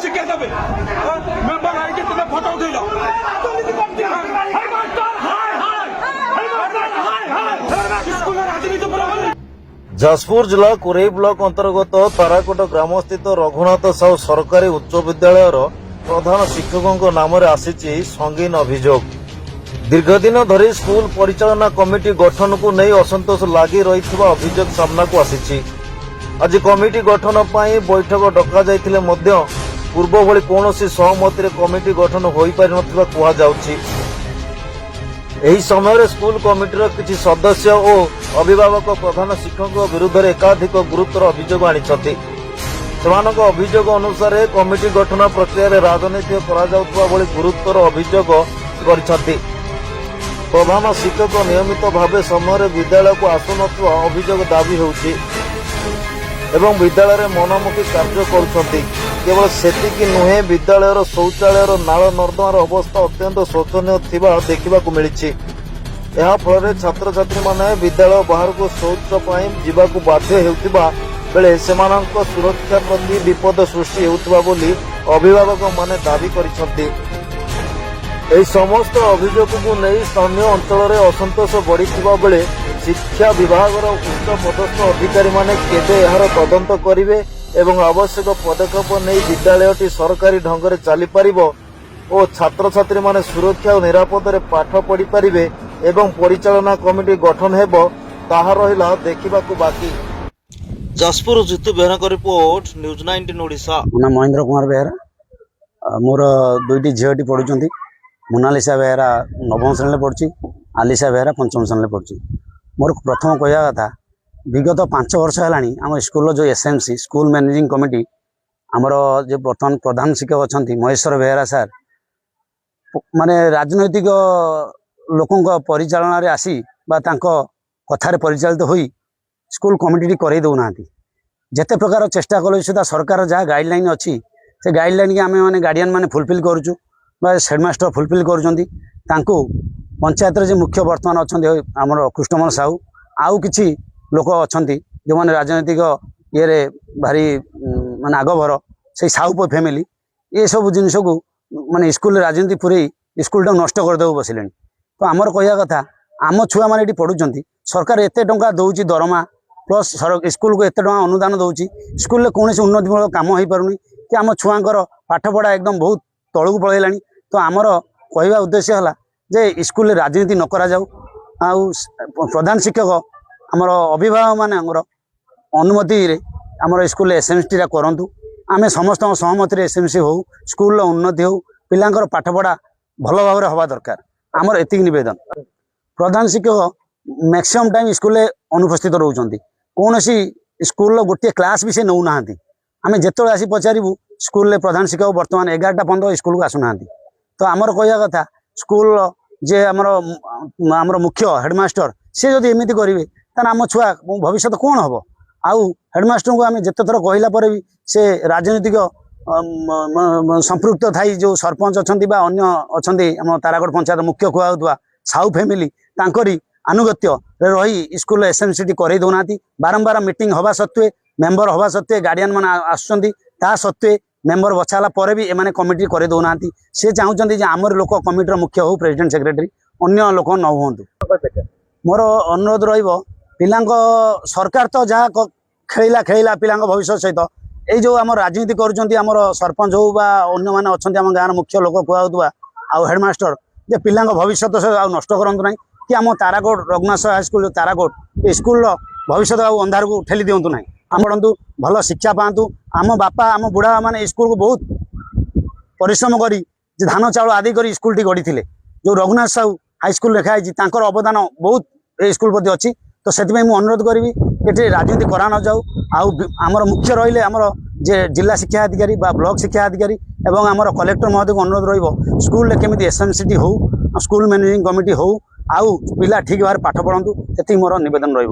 শিক্ষা দেবে মেম্বার আইকে তুমি ফটো উঠাইল जाजपुर जिला कोरेई ब्लॉक अंतर्गत ताराकोट ग्राम स्थित रघुनाथ साहू सरकारी उच्च विद्यालय प्रधान शिक्षकों नाम आसी संगीन अभियोग। दीर्घदिन धरी स्कूल परिचालना कमिटी गठन को नहीं असंतोष लगी रही अभियोग सामना को आसी। आज कमिटी गठन पर बैठक डका जाइथिले मध्य पूर्व भली कौनसी सहमति कमिटी गठन हो पारि नथिबा कुहा जाउछि। एही समय स्कूल कमिटीर किछि सदस्य और अभिभावक प्रधान शिक्षक विरुद्ध एकाधिक गुरुतर अभियोग आनिछथि। सेमानक अभियोग अनुसार कमिटी गठन प्रक्रिया राजनीति करा जाउतबा भली गुरुतर अभियोग गरिछथि। प्रधान शिक्षक नियमित भावे समय विद्यालय को आसुनथवा अभियोग दाबी होउछि एवं विद्यालय मनमुखी कार्य करुछथि। केवल सेतिकी नुहे विद्यालय शौचालय नाल नर्दमार अवस्था अत्यंत शोचनीय थिबा देखिबा को मिलिछि। एहा फଳରେ छात्र-छात्री माने विद्यालय बाहर को शौच पई जिबा को बाध्य हेउतिबा बेले सेमानक सुरक्षा प्रति विपद सृष्टि हेउतिबा बोली अभिभावक माने दाबी करिसथि। एही समस्त अभियोग को नहीं स्थानीय अंचल में असंतोष बढ़िथिबा बेले शिक्षा विभाग उच्च पदस्थ अधिकारी माने केबे एहार तदंत करिवे एवं आवश्यक पदक्षेप नहीं विद्यालयटी सरकारी ढंग से चली पारिबो और छात्र छात्री माने सुरक्षा और निरापद रे पाठ पढ़ी पारिबे एवं परिचालना कमिटी गठन हेबो ताहा रहिला देखिबाकू बाकी। जाजपुर जितु बेहरा का रिपोर्ट न्यूज 19 ओडिशा। ना महेंद्र कुमार बेहरा मोर दुईटी झीटी पढ़ुंट मोनालिसा बेहरा नवम श्रेणी पढ़ी आलिसा बेहरा पंचम श्रेणी पढ़ी। मोर प्रथम कहवा कथा विगत 5 वर्ष है आम स्कूल जो एसएमसी स्कूल मैनेजिंग कमिटी आमर जो बर्तमान प्रधान शिक्षक अच्छा महेश्वर बेहरा सार माने राजनैतिक लोकों परिचालन आसी कथार परिचालित हो स्कूल कमिटी करई दौना जिते प्रकार चेष्टा कले सुधा सरकार जहाँ गाइडलाइन अच्छी से गाइडलाइन की आम मैंने गार्डियन मैंने फुलफिल करुचु हेडमास्टर फुलफिल करुँच पंचायत जो मुख्य बर्तमान अच्छा आमर कृष्णमल साहू आउ कि लोक अच्छा जो मैंने राजनैतिक ये भारी माने आगभर से साहू फैमिली ये सब जिन को माने स्कूल राजनीति पूरे स्कूल नष्ट करदे बसिले। तो आमर कहवा कथा आम छुआ मैंने पढ़ुं सरकार एत टंका दौर दरमा प्लस स्कूल को एत टंका अनुदान दौर स्कूल में कौन उन्नतिमूलक काम हो पारुनी कि आम छुआंकर पाठपढ़ा एकदम बहुत तलू पलैला। तो आमर कहवा उद्देश्य है जे स्कूल राजनीति न करा जाऊ आउ प्रधान शिक्षक आमर अभिभावक मान अनुमति आमर स्कूल एसएमसी करूँ आम समस्त सहमति एसएमसी हो स्कूल उन्नति हो पिलांकर पाठपढ़ा भल भाव हवा दरकार आमर एतिक निवेदन। प्रधान शिक्षक मैक्सिमम टाइम स्कूल अनुपस्थित रोचंती कौन सी स्कूल गोटे क्लास भी से नौ ना आम जिते आसी पचारू स्कूल प्रधान शिक्षक बर्तमान 11:15 स्कूल को आसुना। तो आमर कहवा कथा स्कूल जे आमर मुख्य हेडमास्टर सी जदि एमती करेंगे तान आम छुआ भविष्य कौन हम आउ हेडमास्टर को आम जिते थर कहला पर भी से राजनीतिक संपृक्त थाई जो सरपंच अच्छा अन्य अच्छा आम तारागढ़ पंचायत मुख्य कहवा साहू फैमिली तांकरी आनुगत्य रही स्कूल एसएमसी करई दौना बारंबार मीटिंग हवा सत्वे मेंबर हवा सत्वे गार्डियन मान आसुच्चा सत्वे मेंबर बचाला पर भी एमाने कमिटी करे दौना से चाहते आमर लोक कमिटीर मुख्य हो प्रेसिडेंट सेक्रेटरी अन्य लोक न हूँ। मोर अनुरोध पिला सरकार तो जहाँ खेला खेला पिला भविष्य सहित ये जो आम राजनीति करमर सरपंच हो अन्य मैंने अच्छा आम गाँव मुख्य लोक कहवा आउ हेडमास्टर जे पिला भविष्य नष्ट करूँ ना कि आम ताराकोट रघुनाथ हाईस्कूल ताराकोट स्कूल भविष्य अंधार को ठेली दिंतु ना आम पढ़ु भल शिक्षा पातु आम बापा आम बुढ़ा माने स्कूल को बहुत परिश्रम करी धान चाउल आदि कर स्कूल टी गढ़ी जो रघुनाथ साहू हाईस्कूल लिखाई अवदान बहुत स्कूल प्रति अच्छी। तो से अनुरोध करी ये राजनीति करा न जाऊ आमर मुख्य रही आमर जे जिला शिक्षा अधिकारी ब्लॉक शिक्षा अधिकारी एवं आमर कलेक्टर महोदय को अनुरोध स्कूल केमी एसएमसी हो स्कूल मैनेजिंग कमिटी हो आउ पिला ठीक भाव पाठ पढ़ु ये मोर निवेदन रही।